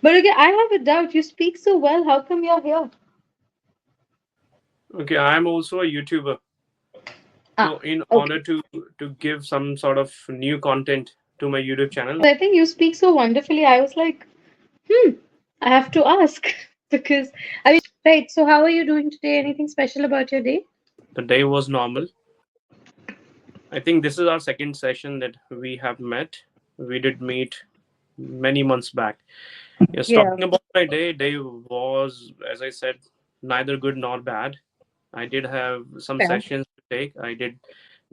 But okay, I have a doubt. You speak so well. How come you're here? Okay, I am also a YouTuber. Ah, So in okay. order to give some sort of new content to my YouTube channel, I think you speak so wonderfully. I was like, I have to ask because I mean, right. So, how are you doing today? Anything special about your day? the day was normal. I think this is our second session that we have met. We did meet many months back. Yes, Yeah, talking about my day, day was, as I said, neither good nor bad. I did have some fair. sessions to take. I did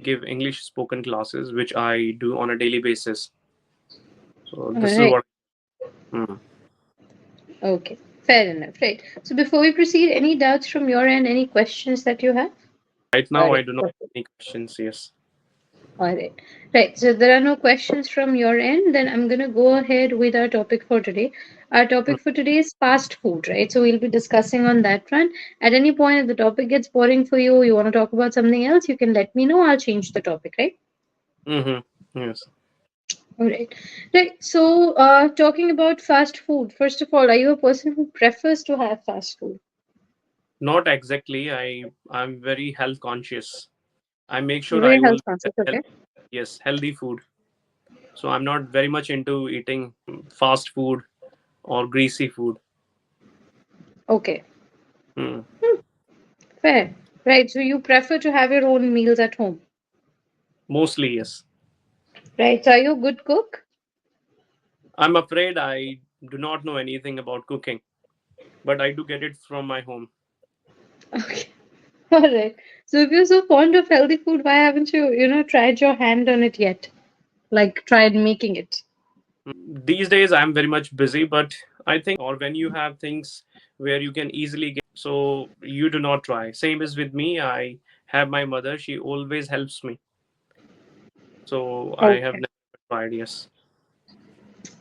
give English spoken classes, which I do on a daily basis. So All this is right. what. Hmm. Okay. Fair enough. Right. So, before we proceed, any doubts from your end? Any questions that you have? Right All now, I right. do not have any questions. Yes. All right. Right. So there are no questions from your end. Then I'm going to go ahead with our topic for today. Our Hmm. topic for today is fast food, right? So we'll be discussing on that front. At any point, if the topic gets boring for you, you want to talk about something else, you can let me know. I'll change the topic, right? Mm-hmm. Yes. All right. Right. So, talking about fast food, first of all, are you a person who prefers to have fast food? Not exactly. I'm very health conscious. I make sure You're I very health will conscious, health, okay? yes, healthy food. So I'm not very much into eating fast food or greasy food. Okay. Hmm. Hmm, fair. Right. So you prefer to have your own meals at home, Mostly yes. right? So are you a good cook? I'm afraid I do not know anything about cooking, but I do get it from my home. Okay. All right. So if you're so fond of healthy food, why haven't you tried your hand on it yet? Like tried making it? These days I'm very much busy, but I think or when you have things where you can easily get, so you do not try. Same is with me. I have my mother. She always helps me. So I have Okay. never tried. Yes.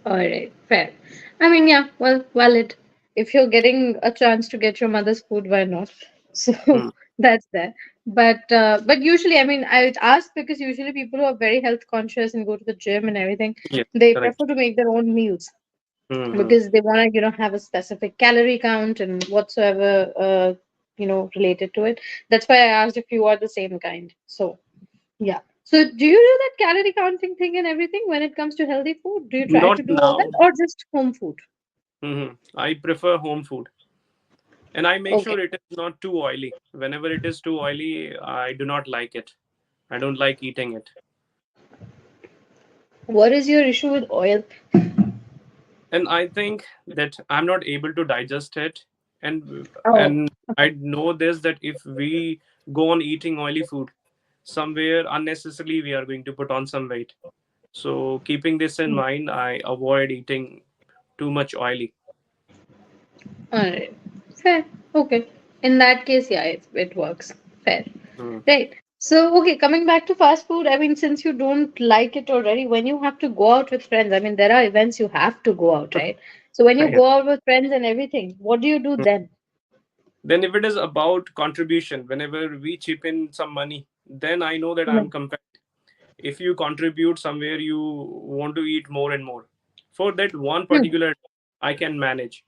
All right. Fair. I mean, yeah, well, valid. If you're getting a chance to get your mother's food, why not? So Hmm. that's there. But usually, I mean, I would ask because usually people who are very health conscious and go to the gym and everything, Yes. they Correct. prefer to make their own meals Hmm. because they want to have a specific calorie count and whatsoever related to it. That's why I asked if you are the same kind. So yeah. So do you do that calorie counting thing and everything when it comes to healthy food? Do you try Not to do all that now. or just home food? I prefer home food, and I make Okay. sure it is not too oily. Whenever it is too oily, I do not like it. I don't like eating it, What is your issue with oil? and I think that I'm not able to digest it. And Oh, and I know this that if we go on eating oily food, somewhere unnecessarily we are going to put on some weight. So keeping this in mind, I avoid eating too much oily. all right. Fair. Okay. In that case, yeah, it works. Fair. Hmm. Right. So, okay, coming back to fast food, I mean, since you don't like it already, when you have to go out with friends, I mean, there are events you have to go out, right? So, when you Yes. go out with friends and everything, what do you do then? Then if it is about contribution, whenever we chip in some money, then I know that I'm Mhm. compared. If you contribute somewhere, you want to eat more and more. For that one Hmm. particular, I can manage.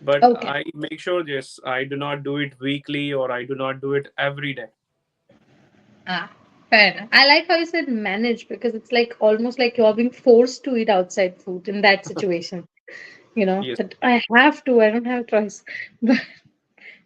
But Okay. I make sure, yes, I do not do it weekly or I do not do it every day. Ah, fair enough. I like how you said manage because it's like almost like you're being forced to eat outside food in that situation. Yes. That I have to, I don't have a choice.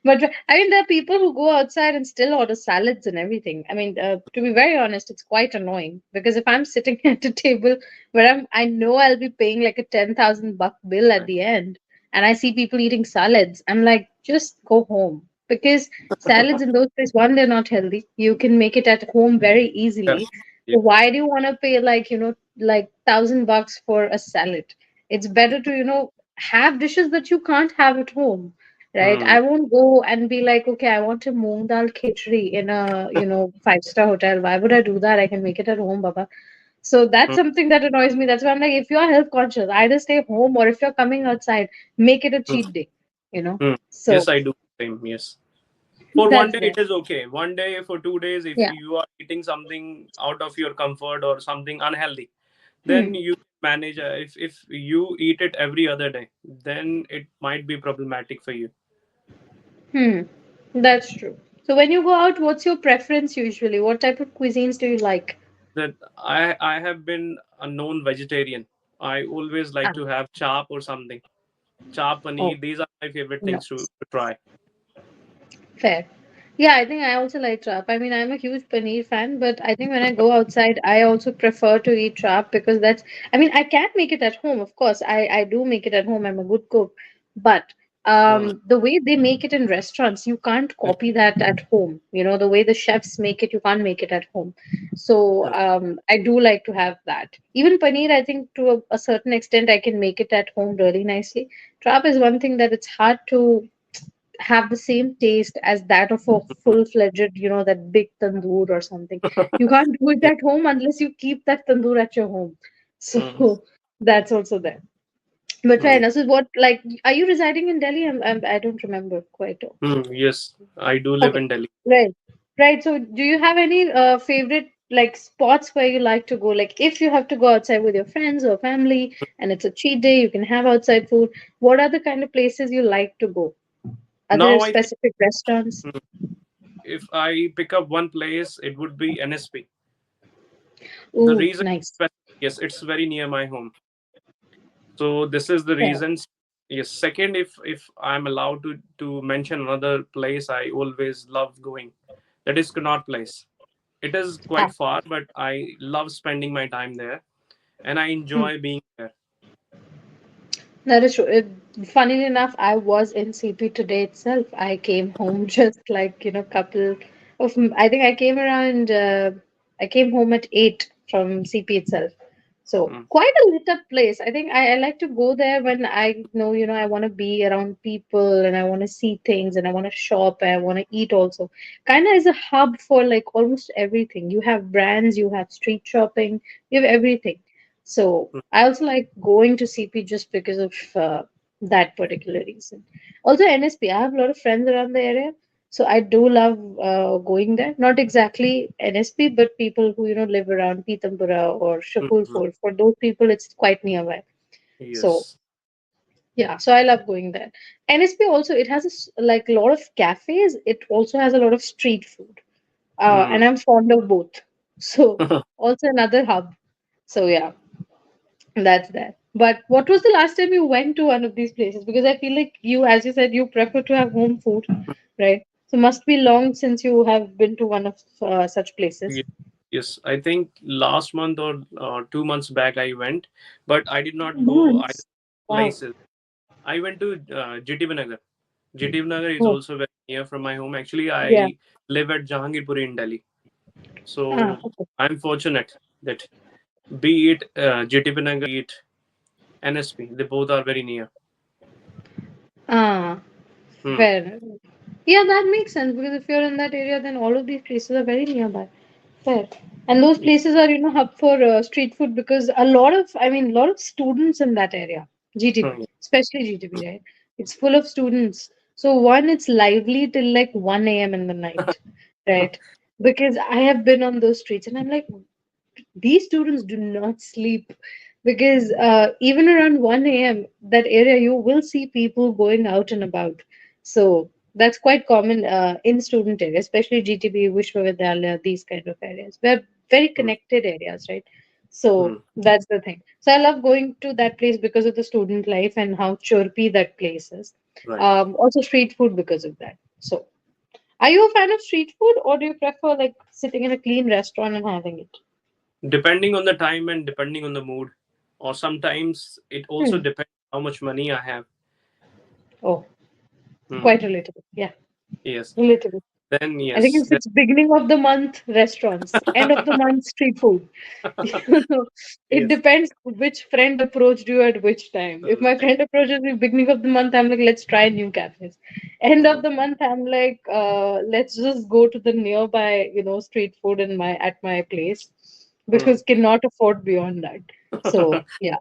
But I mean, there are people who go outside and still order salads and everything. I mean, to be very honest, it's quite annoying because if I'm sitting at a table where I know I'll be paying like a 10,000 buck bill at the end, and I see people eating salads, I'm like, just go home because salads in those places, one, they're not healthy. You can make it at home very Correct. easily. Yes. So why do you want to pay like like 1,000 bucks for a salad? It's better to have dishes that you can't have at home, right? Hmm. I won't go and be like, okay, I want a moong dal khichdi in a, five-star hotel. Why would I do that? I can make it at home, Baba. So that's Hmm. something that annoys me. That's why I'm like, if you're health conscious, either stay home or if you're coming outside, make it a cheat day, you know? Hmm. So Yes, I do the same. Yes. For one that's day, there. it is okay. One day, for 2 days, if Yeah. you are eating something out of your comfort or something unhealthy, then Hmm. you manage. If you eat it every other day, then it might be problematic for you. Hmm. That's true. So when you go out, what's your preference usually? What type of cuisines do you like? That I have been a known vegetarian. I always like Ah, to have chop or something. Chop oh, paneer. These are my favorite no. things to try. Fair. Yeah, I think I also like trap. I mean, I'm a huge paneer fan, but I think when I go outside, I also prefer to eat trap because that's, I mean, I can make it at home, of course. I do make it at home. I'm a good cook. But Mm, the way they make it in restaurants, you can't mm, copy that at home. You know, the way the chefs make it, you can't make it at home. So mm, I do like to have that. Even paneer, I think to a certain extent, I can make it at home really nicely. Trap is one thing that it's hard to have the same taste as that of a mm. full-fledged, that big tandoor or something. You can't do it Yeah. at home unless you keep that tandoor at your home. Mm, So that's also there. But fair mm, enough. So what, like, are you residing in Delhi? I don't remember quite. yes, I do live Okay, in Delhi. right, right. So do you have any favorite like spots where you like to go? Like, if you have to go outside with your friends or family, and it's a cheat day, you can have outside food. What are the kind of places you like to go? Are there Now I think specific restaurants? mm, if I pick up one place, it would be NSP. The Ooh, reason, nice. yes, it's very near my home. So this is the Fair. reasons. Yes. Second, if I'm allowed to mention another place, I always love going. That is Connaught Place. It is Ah, quite far, but I love spending my time there, and I hmm. enjoy being there. That is true. Funnily enough, I was in CP today itself. I came home just like, couple I think I came around, I came home at 8 from CP itself. So Mm, quite a lit up place. I think I like to go there when I know, I want to be around people and I want to see things and I want to shop and I want to eat also. Kind of is a hub for like almost everything. You have brands, you have street shopping, you have everything. So mm, I also like going to CP just because of that particular reason. Also NSP, I have a lot of friends around the area, so I do love going there. Not exactly NSP, but people who live around Pitambura or mm, mm. Shakulpur. For those people, it's quite nearby. So Yes. yeah, so I love going there. NSP also it has like a lot of cafes. It also has a lot of street food, Mm. and I'm fond of both. So also another hub. So yeah, that's that. But what was the last time you went to one of these places? Because I feel like you, as you said, you prefer to have home food, right? So must be long since you have been to one of such places. Ye- Yes, I think last month or 2 months back I went, but I did not go either Months. Wow. places. I went to GTB Nagar. GTB Nagar is Oh, also very near from my home. Actually, yeah. I live at Jahangirpuri in Delhi. Ah, So okay. I'm fortunate that be it GTB Nagar, be it NSP, they both are very near. Ah, Hmm. fair. Yeah, that makes sense because if you're in that area, then all of these places are very nearby. Fair. And those Ye- places are, hub for street food because a lot of, I mean, a lot of students in that area, GTB, hmm, especially GTB, right? It's full of students. So one, it's lively till like 1 a.m. in the night, right? Because I have been on those streets and I'm like, these students do not sleep because even around 1 a.m. that area you will see people going out and about. So that's quite common in student areas, especially GTB, Vishwavidyalaya, these kind of areas. We're very hmm, connected areas, right? So hmm. that's the thing. So I love going to that place because of the student life and how chirpy that place is. Right. Also street food because of that. So are you a fan of street food or do you prefer like sitting in a clean restaurant and having it? Depending on the time and depending on the mood, or sometimes it also Hmm. depends how much money I have. Oh, Hmm. quite relatable. Yeah, Yes. relatable. Then I think yes. if it's beginning of the month, restaurants, end of the month, street food. You know, it Yes. depends which friend approached you at which time. If my Right. friend approaches me beginning of the month, I'm like, let's try new cafes. End Hmm. of the month, I'm like, let's just go to the nearby, street food in my at my place Hmm. because cannot afford beyond that. So yeah.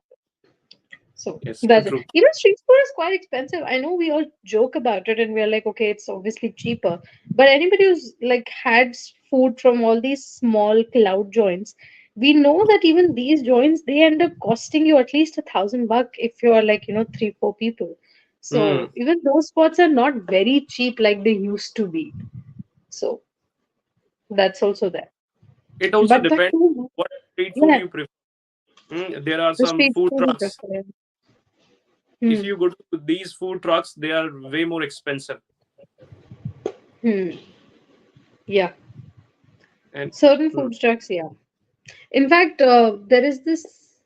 So Yes. that's it. True. Street food is quite expensive. I know we all joke about it and we're like, okay, it's obviously cheaper. But anybody who's like had food from all these small cloud joints, we know that even these joints, they end up costing you at least $1,000 if you're like, 3, 4 people. Hmm. So even those spots are not very cheap like they used to be. So that's also there. It also But depends too, what street food yeah, you prefer. There are the some street food food is trucks. different. If Hmm. you go to these food trucks, they are way more expensive. Hmm. Yeah. And Certain hmm, food trucks, yeah. In fact, there is this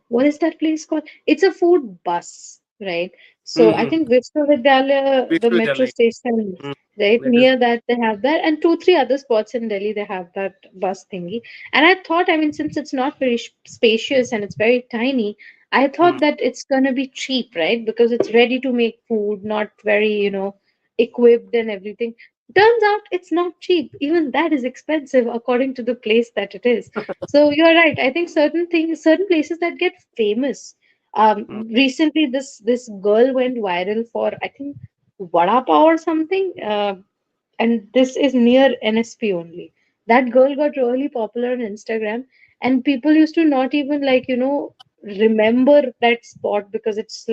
what is that place called? It's a food bus, right? So I hmm, think Vishwavidyalaya, the metro Vishwavidyalaya. station, Hmm. right It is. near that they have that, and 2, 3 other spots in Delhi they have that bus thingy. And I thought, I mean, since it's not very spacious and it's very tiny, I Hmm. thought that it's gonna be cheap, right? Because it's ready to make food, not very, equipped and everything. Turns out it's not cheap. Even that is expensive according to the place that it is. So you're right. I think certain things, certain places that get famous. Hmm. Recently, this girl went viral for, I think, vada pav or something. And this is near NSP only. That girl got really popular on Instagram, and people used to not even like remember that spot because it's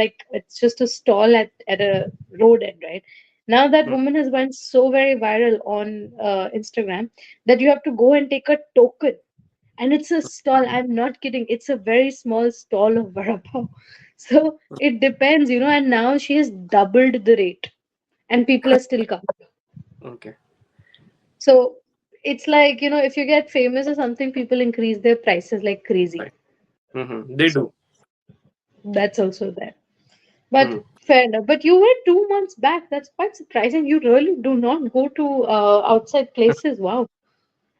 just a stall at a road end, right? Now that Hmm. woman has gone so very viral on Instagram that you have to go and take a token, and it's a stall. I'm not kidding. It's a very small stall of vada pav. So it depends, and now she has doubled the rate, and people are still coming. Okay. So it's like, if you get famous or something, people increase their prices like crazy. Right. They So do. that's also there. Hmm. But fair enough. But you were 2 months back. That's quite surprising. You really do not go to outside places. Wow.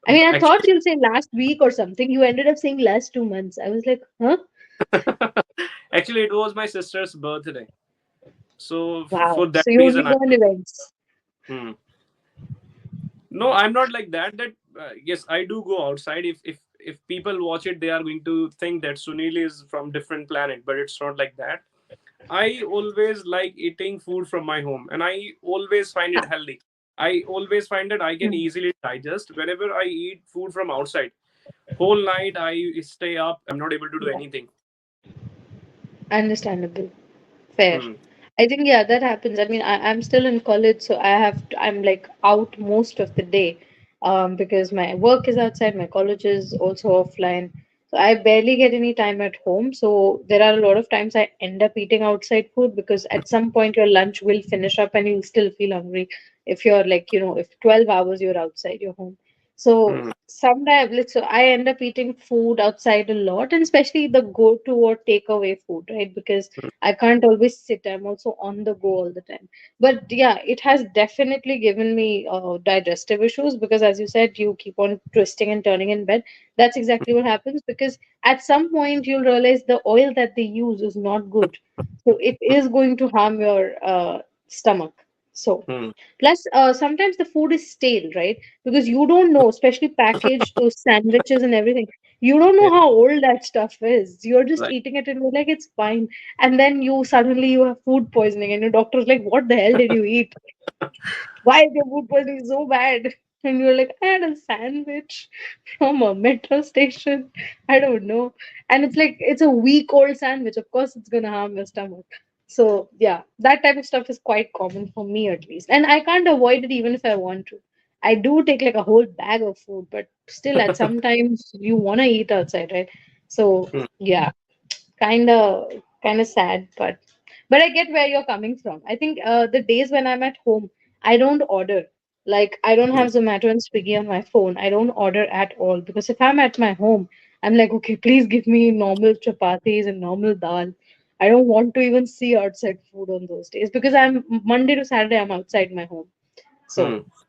I mean, I thought Actually, you'll say last week or something. You ended up saying last 2 months. I was like, huh? actually, it was my sister's birthday. So Wow. for that So you only reason, go on events. hmm. No, I'm not like that. That yes, I do go outside. If people watch it, they are going to think that Sunil is from different planet, but it's not like that. I always like eating food from my home, and I always find it healthy. I always find that I can Hmm. easily digest whenever I eat food from outside. Whole night I stay up. I'm not able to do Yeah. anything. Understandable. Fair. Hmm. I think yeah, that happens. I mean, I'm still in college, so I'm like out most of the day, because my work is outside, my college is also offline. So I barely get any time at home. So there are a lot of times I end up eating outside food because at some point your lunch will finish up and you'll still feel hungry if you're like, if 12 hours you're outside your home. So Hmm. sometimes, like, so I end up eating food outside a lot, and especially the go-to or takeaway food, right? Because I can't always sit. I'm also on the go all the time. But yeah, it has definitely given me digestive issues because, as you said, you keep on twisting and turning in bed. That's exactly what happens because at some point you'll realize the oil that they use is not good. So it is going to harm your stomach. So, Hmm. plus, sometimes the food is stale, right? Because you don't know, especially packaged those sandwiches and everything. You don't know Yeah. how old that stuff is. You're just Right. eating it and you're like, it's fine. And then you have food poisoning, and your doctor's like, what the hell did you eat? Why is your food poisoning so bad? And you're like, I had a sandwich from a metro station. I don't know. And it's like, it's a week old sandwich. Of course, it's going to harm your stomach. So, yeah, that type of stuff is quite common for me at least. And I can't avoid it even if I want to. I do take like a whole bag of food, but still, at some times you want to eat outside, right? So, Hmm. yeah, kind of sad, but I get where you're coming from. I think the days when I'm at home, I don't order. Like, I don't have Yes. Zomato and Swiggy on my phone. I don't order at all because if I'm at my home, I'm like, okay, please give me normal chapatis and normal dal. I don't want to even see outside food on those days because I'm Monday to Saturday I'm outside my home. So Hmm.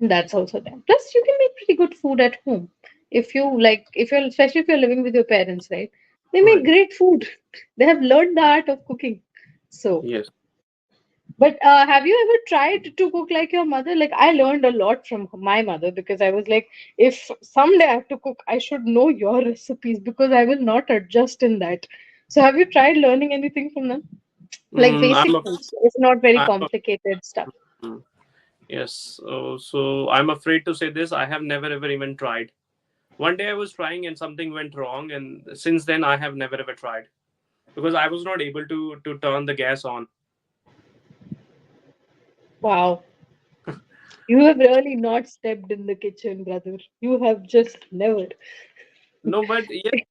that's also there. Plus, you can make pretty good food at home if you like. If you're especially if you're living with your parents, right? They make Right. great food. They have learned the art of cooking. So, Yes. but have you ever tried to cook like your mother? Like I learned a lot from my mother because I was like, if someday I have to cook, I should know your recipes because I will not adjust in that. So, have you tried learning anything from them? Like Mm, basic things. It's not very I'm a, complicated stuff. mm, yes. So I'm afraid to say this. I have never ever even tried. One day I was trying and something went wrong, and since then I have never ever tried because I was not able to turn the gas on. Wow. You have really not stepped in the kitchen, brother. You have just never. No, but yes,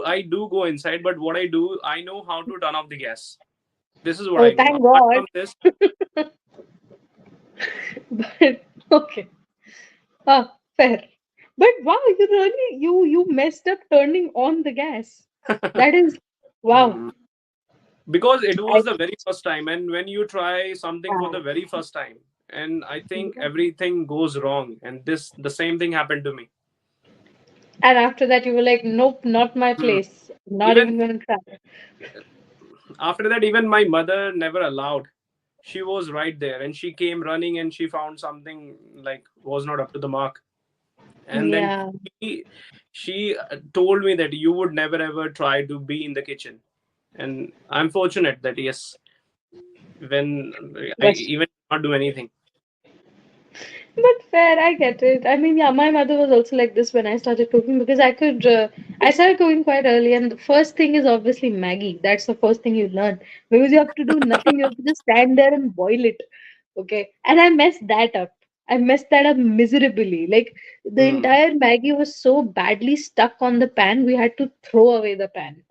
I do go inside, but what I do, I know how to turn off the gas. This is what Oh, I know. thank Apart God. from this, But okay. Ah, fair. But wow, you really you messed up turning on the gas. That is wow. hmm, because it I was the very first time, and when you try something for the very first time, and I think everything goes wrong, and this the same thing happened to me. and after that you were like, nope, not my Hmm. place. Not Even even gonna try. after that, even my mother never allowed. She was right there, and she came running, and she found something like was not up to the mark, and then Yeah. she she told me that you would never ever try to be in the kitchen, and I'm fortunate that yes, when I That's even not do anything. But fair, I get it. I mean, yeah, my mother was also like this when I started cooking because I started cooking quite early, and the first thing is obviously Maggie. That's the first thing you learn because you have to do nothing. You have to just stand there and boil it. Okay. And I messed that up. I messed that up miserably. Like the Hmm. entire Maggie was so badly stuck on the pan, we had to throw away the pan.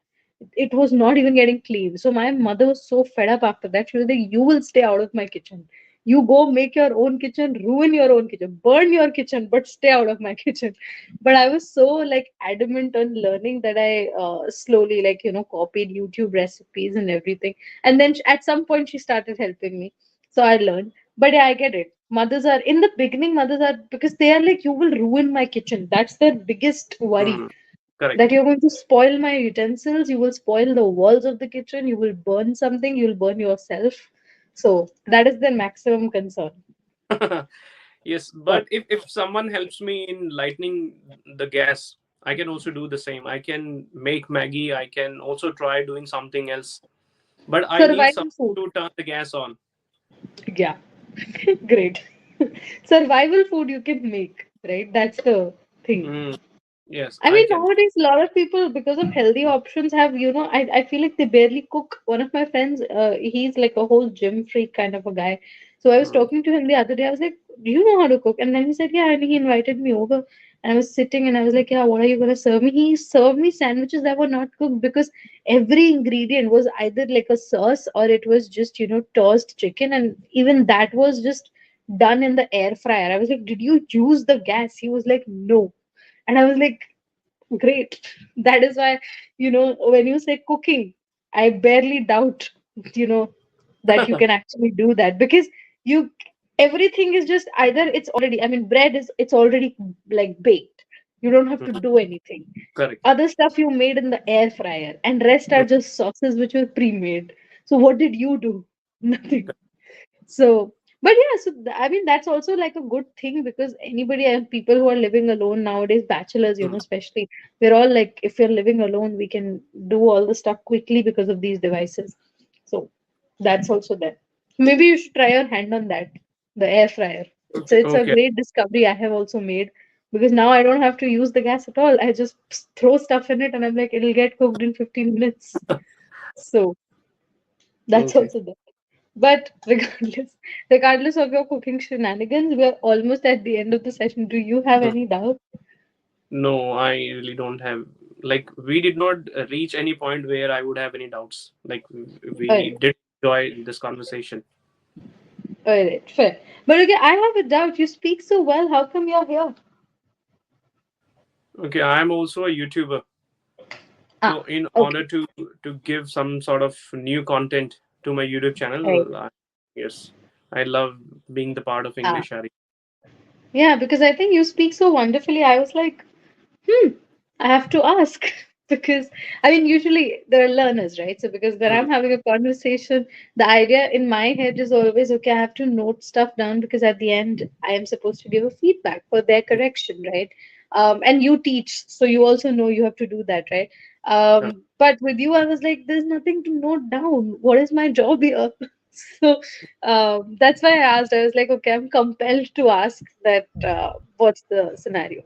It was not even getting clean. So my mother was so fed up after that. She was like, "You will stay out of my kitchen. You go make your own kitchen, ruin your own kitchen, burn your kitchen, but stay out of my kitchen." But I was so like adamant on learning that I slowly like copied YouTube recipes and everything. And then at some point she started helping me, so I learned. But yeah, I get it. Mothers are in the beginning. Mothers are because they are like, you will ruin my kitchen. That's their biggest worry, Hmm. Correct. that you're going to spoil my utensils, you will spoil the walls of the kitchen, you will burn something, you'll burn yourself. So that is their maximum concern. Yes, But but if someone helps me in lightening the gas, I can also do the same. I can make Maggie. I can also try doing something else. But I need survival someone food, to turn the gas on. yeah, great. Survival food you can make, right? That's the thing. Mm, yes, I I mean, can. nowadays, a lot of people, because of healthy options, have, I feel like they barely cook. One of my friends, he's like a whole gym freak kind of a guy. So I was Mm, talking to him the other day. I was like, "Do you know how to cook?" And then he said, "Yeah." And he invited me over. And I was sitting and I was like, "Yeah, what are you going to serve me?" He served me sandwiches that were not cooked because every ingredient was either like a sauce or it was just, tossed chicken. And even that was just done in the air fryer. I was like, "Did you use the gas?" He was like, "No." And I was like, great. That is why, when you say cooking, I barely doubt, you know, that you can actually do that because you everything is just either it's already, I mean, bread is it's already like baked. You don't have to mm, do anything. correct. Other stuff you made in the air fryer, and rest are Mm, just sauces which were pre-made. So what did you do? Nothing. So, but yeah, so I mean, that's also like a good thing because anybody and people who are living alone nowadays, bachelors, mm. especially, we're all like, if you're living alone, we can do all the stuff quickly because of these devices. So, that's also there. Maybe you should try your hand on that, the air fryer. It's Okay, a okay, great discovery I have also made because now I don't have to use the gas at all. I just throw stuff in it and I'm like, it'll get cooked in 15 minutes. So, that's okay. also there. But regardless of your cooking shenanigans, we're almost at the end of the session. Do you have Mm. any doubt? No, I really don't have. Like, we did not reach any point where I would have any doubts. Like, we Alright, did enjoy this conversation. alright, fair. But okay, I have a doubt. You speak so well. How come you're here? Okay, I'm also a YouTuber. Ah, So, in okay. order to give some sort of new content to my YouTube Right. channel, yes, I love being the part of Ah, English Yaari. yeah, because I think you speak so wonderfully. I was like, hmm, I have to ask because I mean, usually there are learners, right? So because when Hmm, I'm having a conversation, the idea in my head is always okay. I have to note stuff down because at the end, I am supposed to give a feedback for their correction, right? And you teach, so you also know you have to do that, right? correct. But with you, I was like, there's nothing to note down. What is my job here? So that's why I asked. I was like, okay, I'm compelled to ask that. What's the scenario?